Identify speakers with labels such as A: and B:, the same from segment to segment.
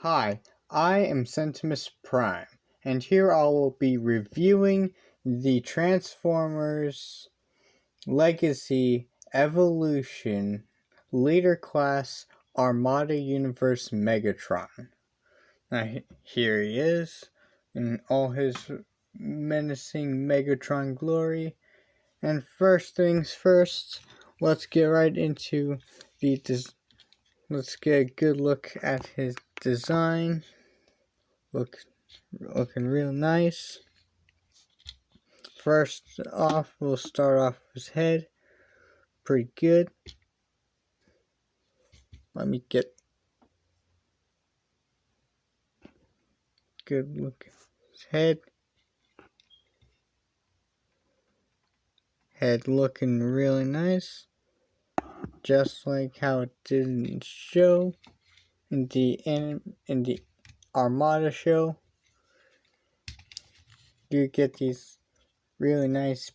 A: Hi, I am Sentimus Prime, and here I will be reviewing the Transformers Legacy Evolution Leader Class Armada Universe Megatron. Now, here he is in all his menacing Megatron glory. And first things first, let's get right into let's get a good look at his design. Looking real nice. First off, we'll start off with his head. Pretty good. Let me get good look at his head. Head looking really nice. Just like how it did in the show. In the Armada show. You get these really nice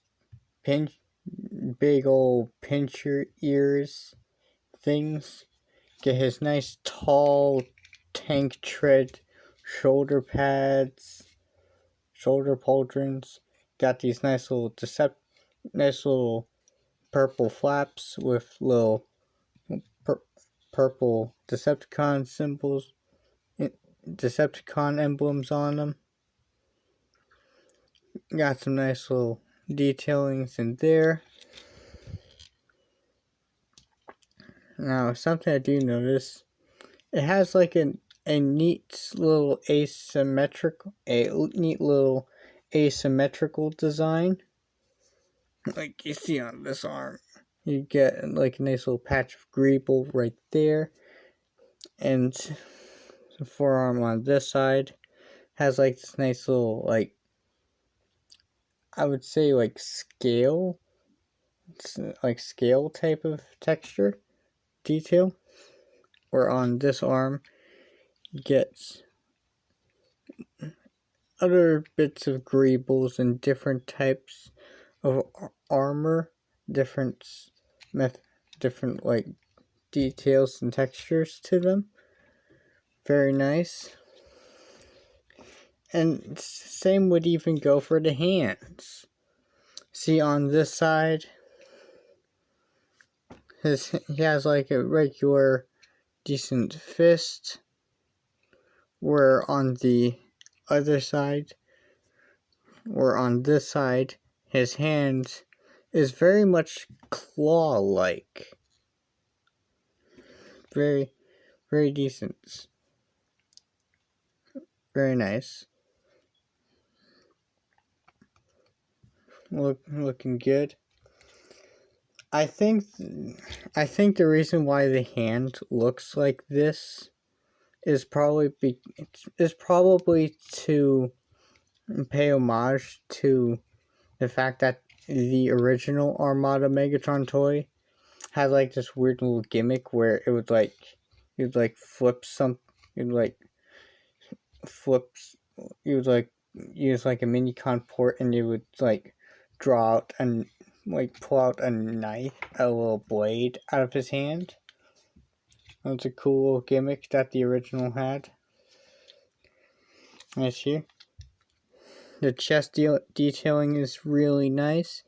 A: big old pincher ears things. Get his nice tall tank tread shoulder pads, shoulder pauldrons. Got these nice little purple flaps with little purple Decepticon symbols, Decepticon emblems on them. Got some nice little detailings in there. Now, something I do notice, it has like a neat little asymmetrical design. Like you see on this arm. You get like a nice little patch of greeble right there. And the forearm on this side has like this nice little, like, I would say like scale. It's like scale type of texture detail. Where on this arm gets other bits of greebles and different types of armor, different like details and textures to them. Very nice. And same would even go for the hands. See on this side, he has like a regular decent fist, where on the other side, or on this side, his hand is very much claw-like. Very, very decent. Very nice. Looking good. I think the reason why the hand looks like this is probably to pay homage to the fact that the original Armada Megatron toy had like this weird little gimmick where it would like flip some, you'd like use like a mini con port, and you would like draw out and like pull out a knife, a little blade out of his hand. That's a cool little gimmick that the original had. Nice here. The chest detailing is really nice.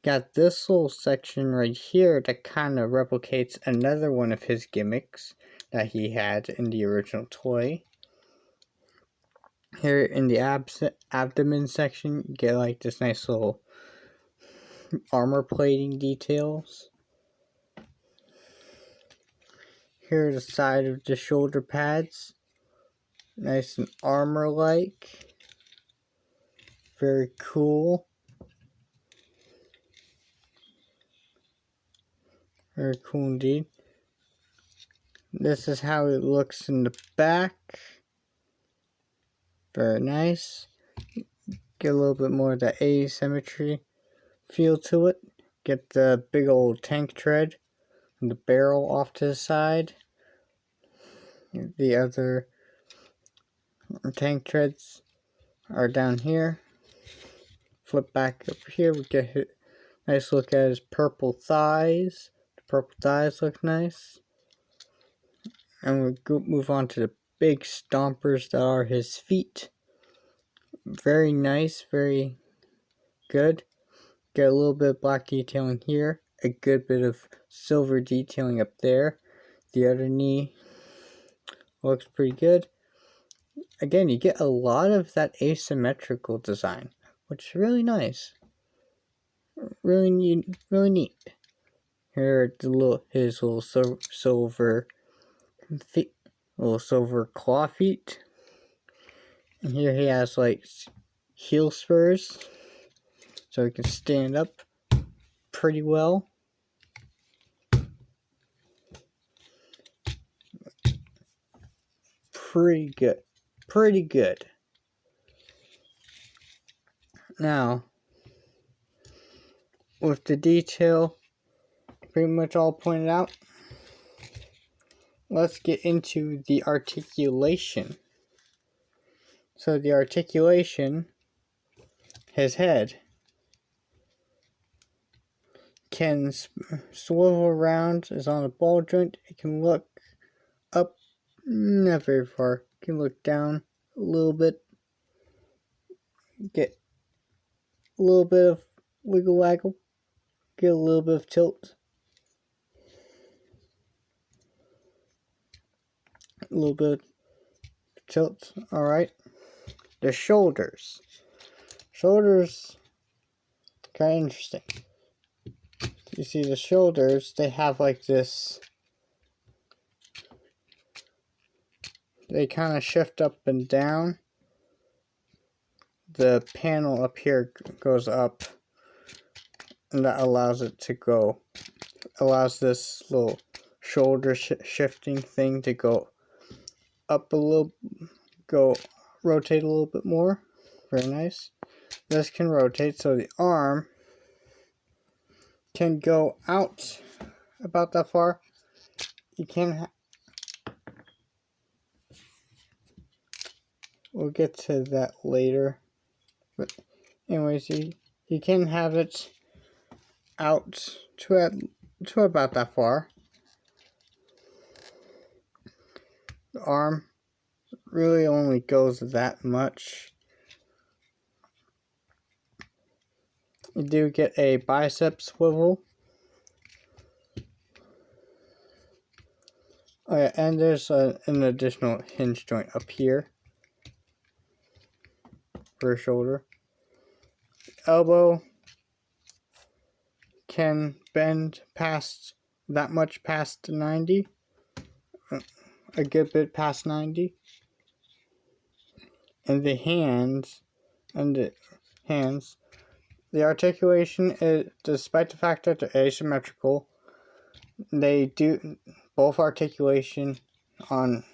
A: Got this little section right here that kind of replicates another one of his gimmicks that he had in the original toy. Here in the abdomen section, you get like this nice little armor plating details. Here the side of the shoulder pads, nice and armor-like. Very cool. Very cool indeed. This is how it looks in the back. Very nice. Get a little bit more of the asymmetry feel to it. Get the big old tank tread and the barrel off to the side. The other tank treads are down here. Flip back up here. We get a nice look at his purple thighs. The purple thighs look nice. And we'll move on to the big stompers that are his feet. Very nice, very good. Get a little bit of black detailing here, a good bit of silver detailing up there. The other knee looks pretty good. Again, you get a lot of that asymmetrical design, which is really nice. Really neat. Really neat. Here are his little silver feet, little silver claw feet. And here he has like heel spurs, so he can stand up pretty well. Pretty good. Pretty good. Now, with the detail pretty much all pointed out, let's get into the articulation. So the articulation, his head can swivel around, is on a ball joint. It can look up, not very far. It can look down a little bit. Get a little bit of wiggle waggle. Get a little bit of tilt. A little bit of tilt. Alright. The shoulders. Shoulders, kind of interesting. You see the shoulders, they have like this, they kind of shift up and down. The panel up here goes up, and that allows it to go, allows this little shoulder shifting thing to go up a little, rotate a little bit more. Very nice. This can rotate, so the arm can go out about that far. You can we'll get to that later. But anyways, you can have it out to about that far. The arm really only goes that much. You do get a bicep swivel. Oh yeah, and there's an additional hinge joint up here for a shoulder. Elbow can bend past that much, past 90. A good bit past 90. And the hands, the articulation is, despite the fact that they're asymmetrical, they do both articulation on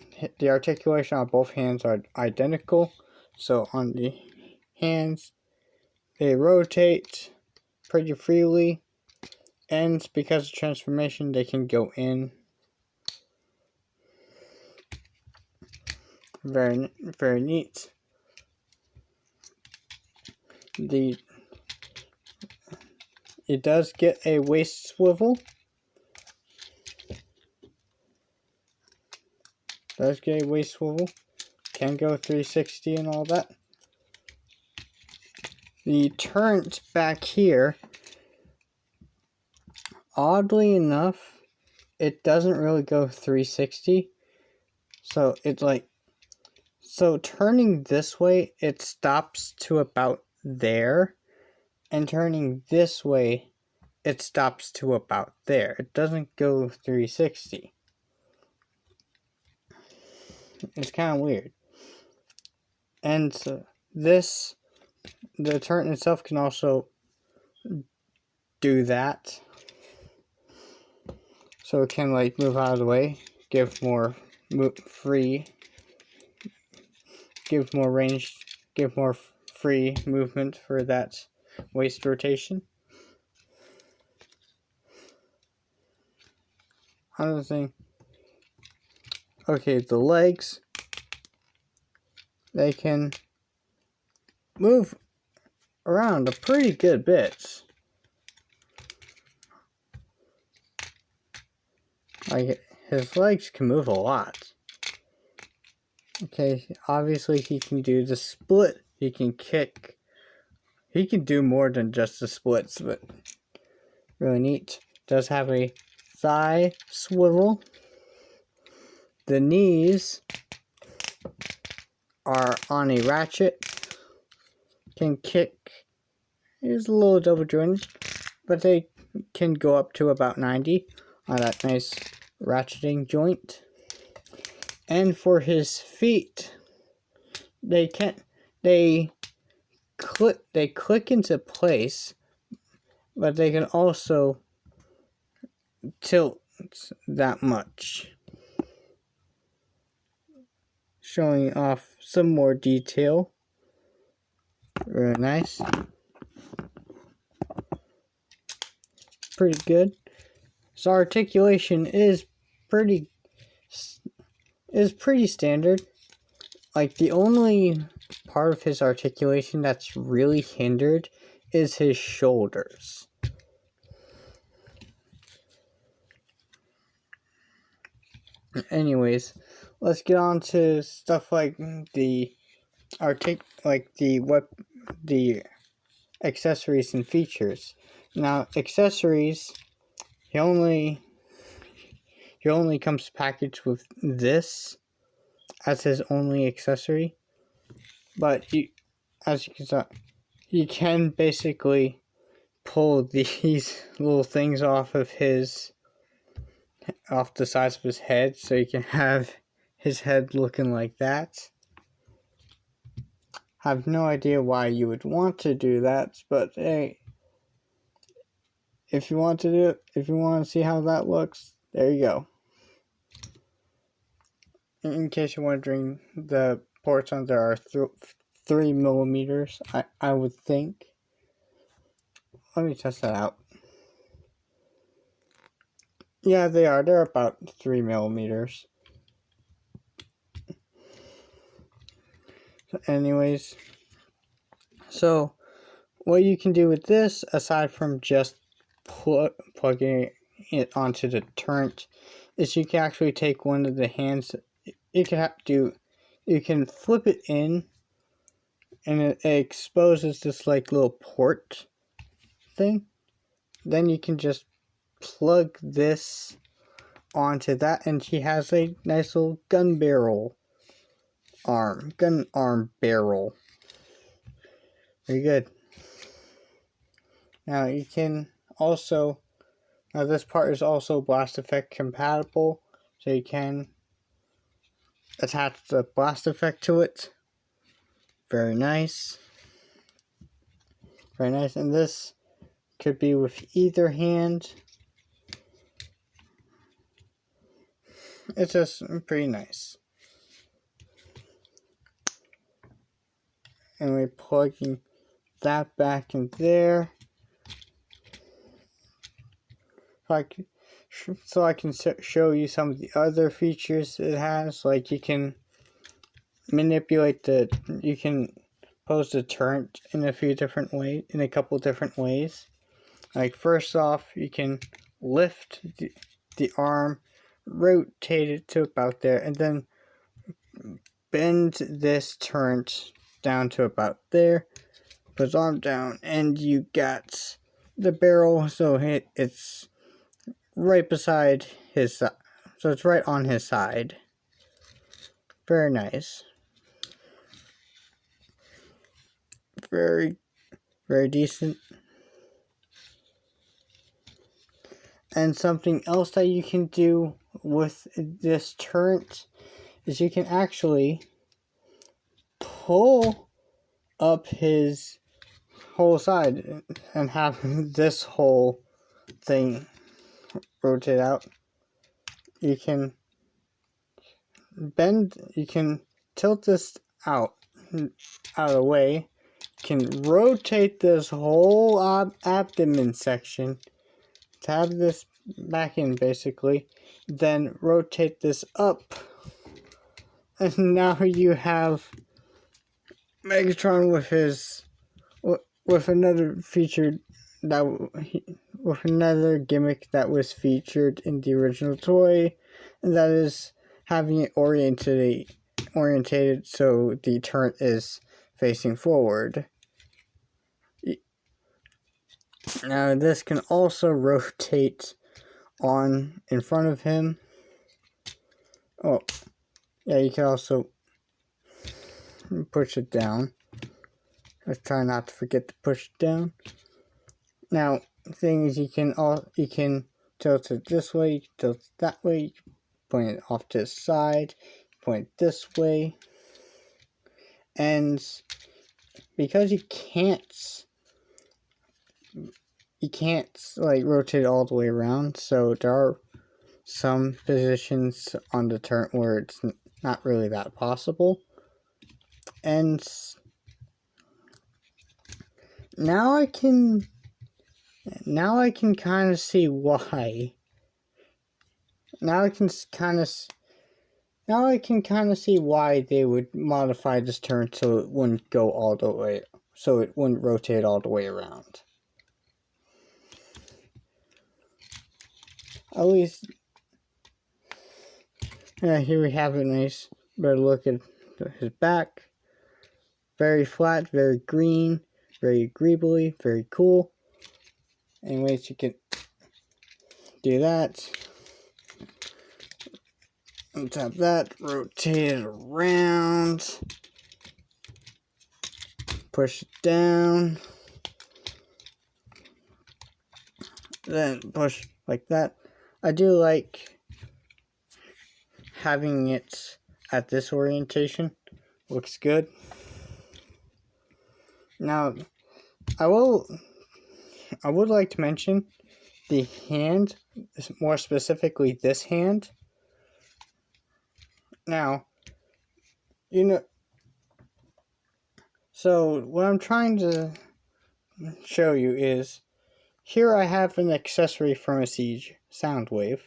A: both hands are identical. So on the hands, they rotate pretty freely, and because of transformation, they can go in. Very, very neat. It does get a waist swivel. Can go 360 and all that. The turret back here, oddly enough, it doesn't really go 360. So it's like, so turning this way, it stops to about there. And turning this way, it stops to about there. It doesn't go 360. It's kind of weird. And the turret itself can also do that. So it can like move out of the way, give more range, give more free movement for that waist rotation. Another thing. Okay, the legs, they can move around a pretty good bit. Like, his legs can move a lot. Okay, obviously he can do the split. He can kick. He can do more than just the splits, but really neat. Does have a thigh swivel. The knees are on a ratchet. Can kick. Is a little double jointed, but they can go up to about 90 on that nice ratcheting joint. And for his feet, they click into place, but they can also tilt that much. Showing off some more detail. Very nice. Pretty good. So articulation is pretty standard. Like, the only part of his articulation that's really hindered is his shoulders. Anyways, let's get on to stuff like the accessories and features. Now, accessories, he only comes packaged with this as his only accessory, but as you can see, you can basically pull these little things off the sides of his head, so you can have his head looking like that. I have no idea why you would want to do that, but hey, if you want to do it, if you want to see how that looks, there you go. In case you're wondering, the ports on there are 3 millimeters, I would think. Let me test that out. Yeah, they are. They're about 3 millimeters. Anyways, so what you can do with this, aside from just plugging it onto the turret, is you can actually take one of the hands. You can flip it in, and it exposes this like little port thing. Then you can just plug this onto that, and he has a nice little gun arm barrel. Very good. Now you can also, this part is also blast effect compatible, so you can attach the blast effect to it. Very nice. Very nice. And this could be with either hand. It's just pretty nice. And we're plugging that back in there. So I can show you some of the other features it has. Like, you can manipulate you can pose the turret in a couple different ways. Like, first off, you can lift the arm, rotate it to about there, and then bend this turret down to about there. Put his arm down, and you got the barrel, so it's right beside his side. So it's right on his side. Very nice. Very, very decent. And something else that you can do with this turret is you can actually pull up his whole side and have this whole thing rotate out. You can tilt this out of the way. You can rotate this whole abdomen section, tab this back in basically, then rotate this up, and now you have Megatron with another feature with another gimmick that was featured in the original toy, and that is having it orientated so the turret is facing forward. Now this can also rotate on in front of him. Oh, yeah, you can also push it down. Let's try not to forget to push it down. Now, the thing is, you can tilt it this way, you can tilt it that way, you can point it off to the side, point it this way, and because you can't like rotate it all the way around, so there are some positions on the turret where it's not really that possible. And now I can kind of see why. Now I can kind of see why they would modify this turret so it wouldn't go all the way, so it wouldn't rotate all the way around. At least, here we have a nice better look at his back. Very flat, very green, very greebly, very cool. Anyways, you can do that. Untap that, rotate it around, push it down, then push like that. I do like having it at this orientation. Looks good. Now, I would like to mention the hand, more specifically this hand. Now, so what I'm trying to show you is, here I have an accessory from a Siege, Soundwave.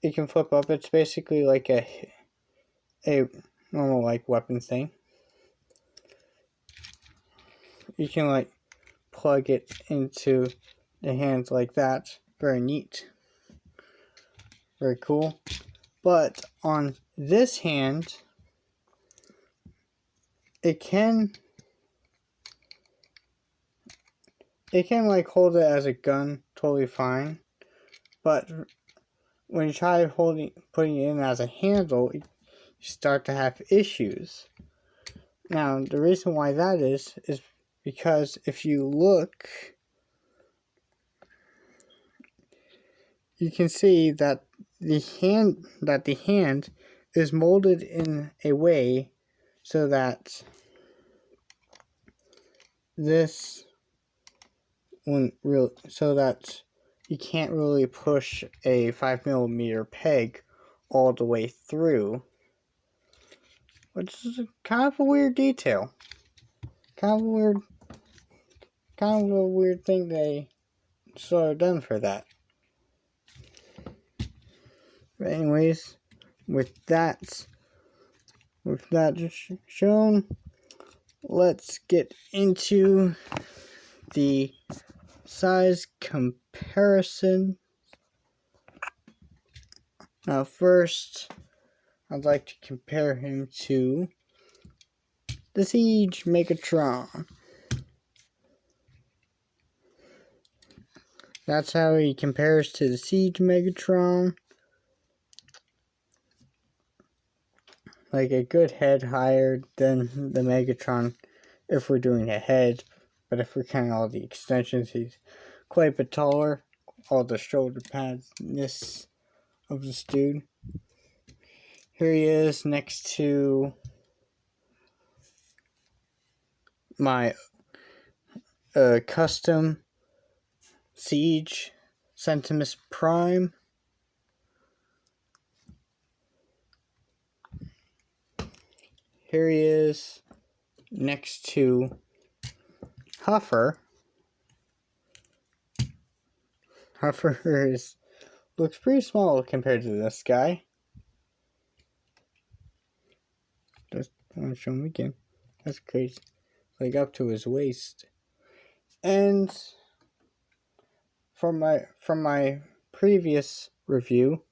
A: It can flip up. It's basically like a normal like weapon thing. You can like plug it into the hands like that. Very neat. Very cool. But on this hand, it can like hold it as a gun totally fine. But when you try putting it in as a handle, you start to have issues. Now, the reason why that is because if you look, you can see that the hand is molded in a way so that you can't really push a 5mm peg all the way through, which is kind of a weird detail. Kind of a weird thing they sort of done for that. But anyways, with that shown, let's get into the size comparison. Now first, I'd like to compare him to the Siege Megatron. That's how he compares to the Siege Megatron. Like a good head higher than the Megatron if we're doing a head. But if we're counting all the extensions, he's quite a bit taller. All the shoulder pads-ness of this dude. Here he is next to my custom Siege Optimus Prime. Here he is next to Huffer. Huffer looks pretty small compared to this guy. Just want to show him again. That's crazy. Like up to his waist. And from my previous review,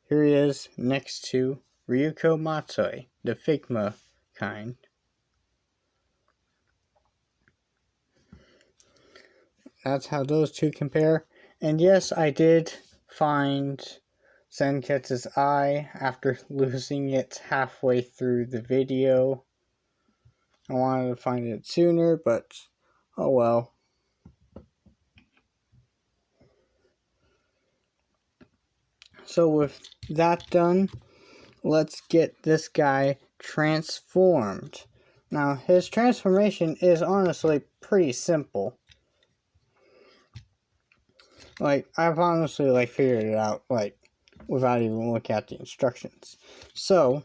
A: here he is next to Ryuko Matsui. the Figma kind. That's how those two compare. And yes, I did find Senketsu's eye after losing it halfway through the video. I wanted to find it sooner, but oh well. So with that done, let's get this guy transformed. Now, his transformation is honestly pretty simple. Like, I've honestly, figured it out, without even looking at the instructions. So,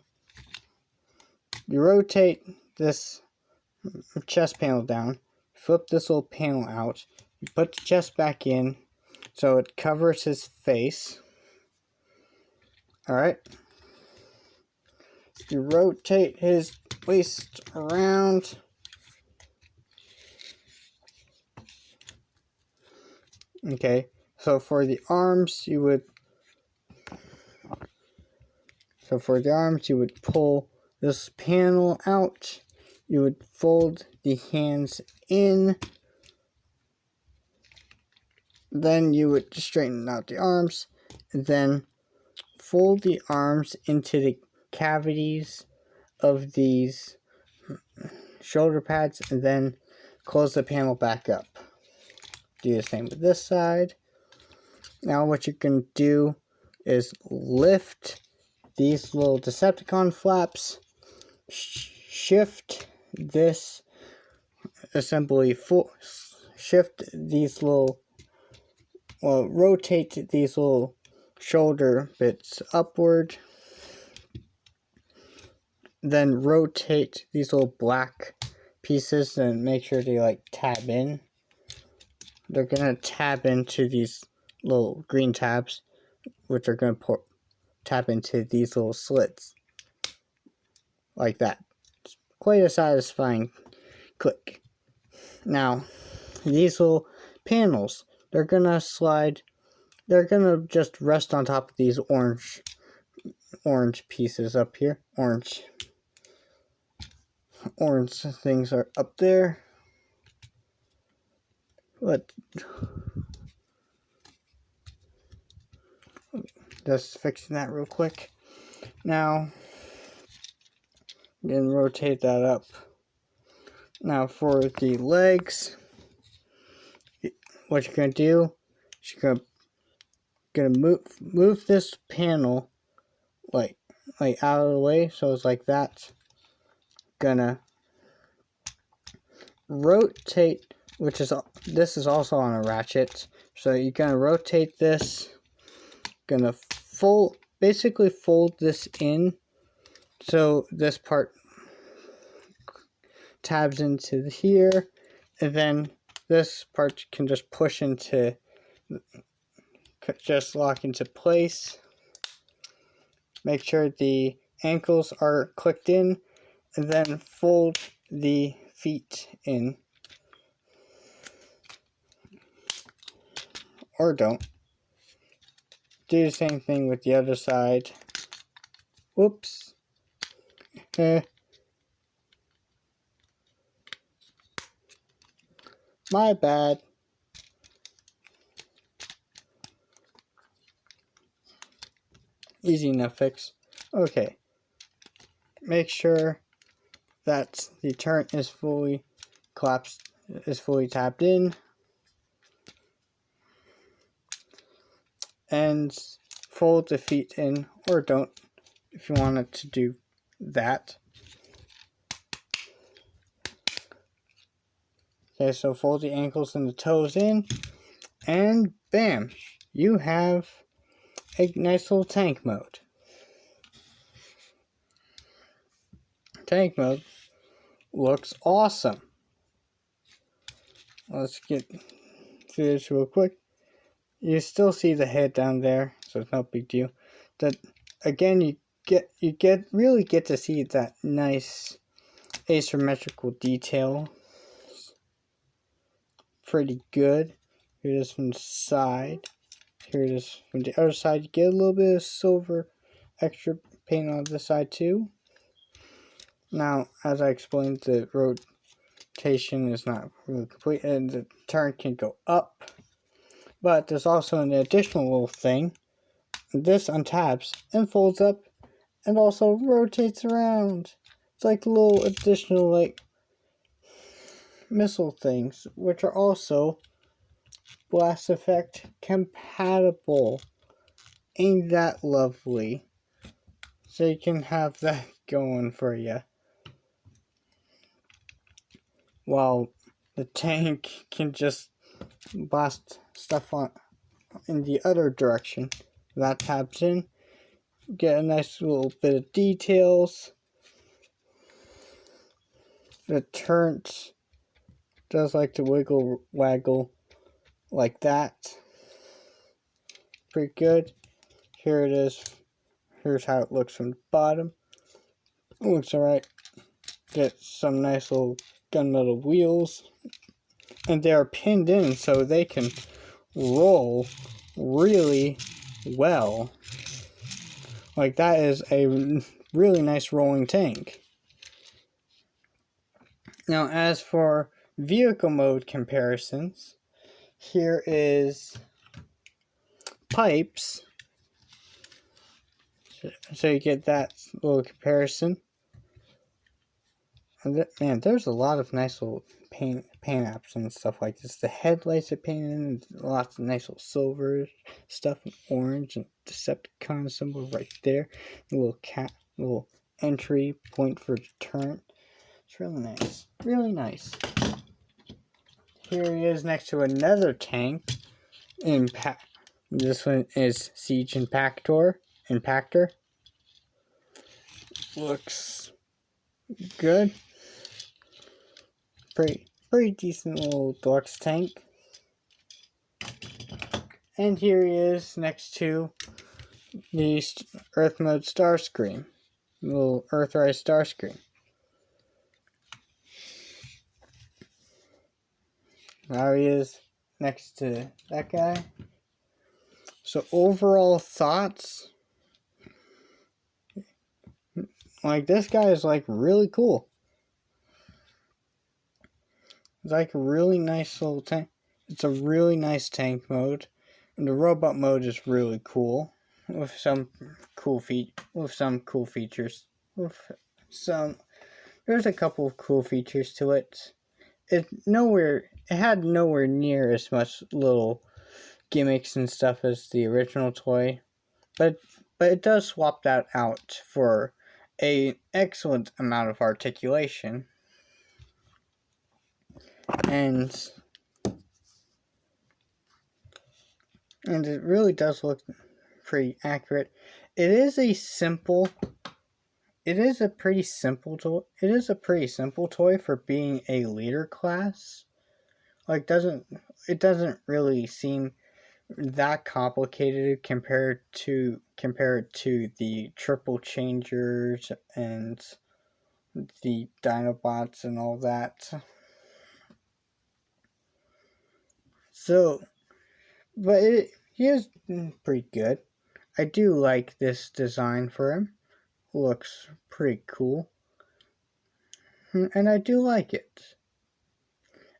A: you rotate this chest panel down, flip this little panel out, you put the chest back in, so it covers his face. Alright. You rotate his waist around. Okay, so for the arms, you would pull this panel out. You would fold the hands in. Then you would straighten out the arms. And then fold the arms into the cavities of these shoulder pads. And then close the panel back up. Do the same with this side. Now what you can do is lift these little Decepticon flaps, shift this assembly, shift these little, rotate these little shoulder bits upward, then rotate these little black pieces and make sure they tab in. They're gonna tab into these little green tabs, which are gonna tap into these little slits. Like that. It's quite a satisfying click. Now, these little panels, they're gonna slide, they're gonna just rest on top of these orange pieces up here. Orange things are up there. But just fixing that real quick. Now, then rotate that up. Now for the legs, what you're gonna do is you're gonna move this panel like out of the way, so it's like that. Gonna rotate, this is also on a ratchet, so you're gonna rotate this. Gonna basically fold this in so this part tabs into here, and then this part can just just lock into place. Make sure the ankles are clicked in, and then fold the feet in, or don't. Do the same thing with the other side. Whoops. My bad. Easy enough fix. Okay. Make sure that the turret is fully collapsed, is fully tapped in. And fold the feet in, or don't, if you want it to do that. Okay, so fold the ankles and the toes in, and bam, you have a nice little tank mode. Tank mode looks awesome. Let's get through this real quick. You still see the head down there, so it's no big deal. That again, you really get to see that nice asymmetrical detail. Pretty good. Here it is from the side. Here it is from the other side. You get a little bit of silver extra paint on this side too. Now, as I explained, the rotation is not really complete, and the turn can go up. But there's also an additional little thing. This untabs and folds up and also rotates around. It's like little additional like missile things, which are also blast effect compatible. Ain't that lovely? So you can have that going for you. While the tank can just blast stuff on in the other direction. That taps in. Get a nice little bit of details. The turret does like to waggle like that. Pretty good. Here it is. Here's how it looks from the bottom. It looks alright. Get some nice little gunmetal wheels. And they are pinned in so they can roll really well. Like, that is a really nice rolling tank. Now, as for vehicle mode comparisons, here is pipes. So you get that little comparison. And man, there's a lot of nice little paint apps and stuff like this. The headlights are painted in, lots of nice little silver stuff and orange, and Decepticon symbol right there. A little entry point for turn. It's really nice. Really nice. Here he is next to another tank. This one is Siege Impactor. Looks good. Pretty decent little deluxe tank. And here he is next to the Earth mode Starscream. Little Earthrise Starscream. Now he is next to that guy. So overall thoughts, like, this guy is like really cool. It's like a really nice little tank. It's a really nice tank mode, and the robot mode is really cool with some cool features. There's a couple of cool features to it. It had nowhere near as much little gimmicks and stuff as the original toy, but it does swap that out for an excellent amount of articulation, and it really does look pretty accurate. It is a pretty simple toy. It is a pretty simple toy for being a leader class. Like, it doesn't really seem that complicated compared to the triple changers and the Dinobots and all that. So, but he is pretty good. I do like this design for him. Looks pretty cool. And I do like it.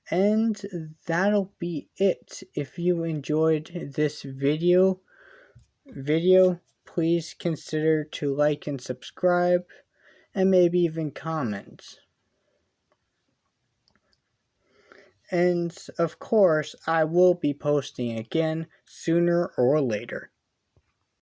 A: And that'll be it. If you enjoyed this video, please consider to like and subscribe, and maybe even comment. And of course, I will be posting again sooner or later.